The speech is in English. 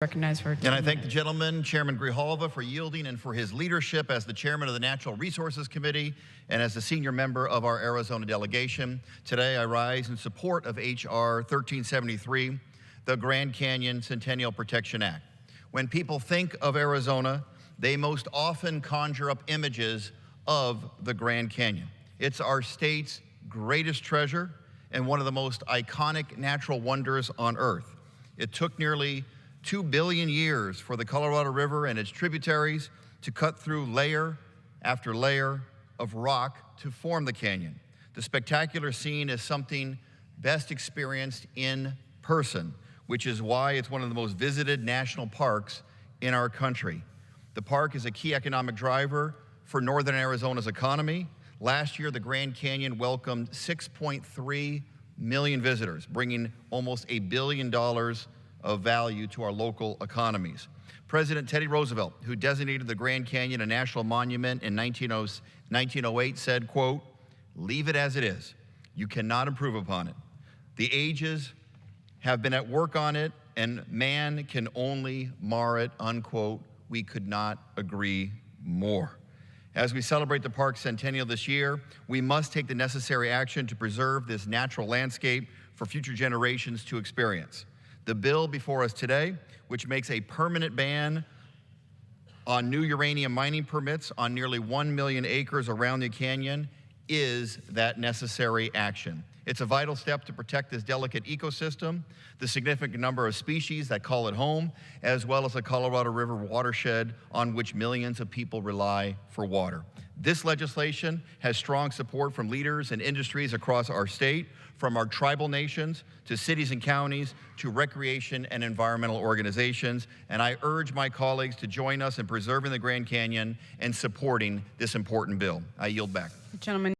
Recognized for 10 And I thank the minutes. gentleman, Chairman Grijalva, for yielding and for his leadership as the chairman of the Natural Resources Committee and as a senior member of our Arizona delegation. Today, I rise in support of H.R. 1373, the Grand Canyon Centennial Protection Act. When people think of Arizona, they most often conjure up images of the Grand Canyon. It's our state's greatest treasure and one of the most iconic natural wonders on Earth. It took nearly 2 billion years for the Colorado River and its tributaries to cut through layer after layer of rock to form the canyon. The spectacular scene is something best experienced in person, which is why it's one of the most visited national parks in our country. The park is a key economic driver for northern Arizona's economy. Last year, the Grand Canyon welcomed 6.3 million visitors, bringing almost $1 billion of value to our local economies. President Teddy Roosevelt, who designated the Grand Canyon a national monument in 1908, said, quote, "Leave it as it is. You cannot improve upon it. The ages have been at work on it, and man can only mar it," unquote. We could not agree more. As we celebrate the park's centennial this year, we must take the necessary action to preserve this natural landscape for future generations to experience. The bill before us today, which makes a permanent ban on new uranium mining permits on nearly 1 million acres around the canyon, is that necessary action. It's a vital step to protect this delicate ecosystem, the significant number of species that call it home, as well as the Colorado River watershed on which millions of people rely for water. This legislation has strong support from leaders and industries across our state, from our tribal nations to cities and counties to recreation and environmental organizations. And I urge my colleagues to join us in preserving the Grand Canyon and supporting this important bill. I yield back. The gentleman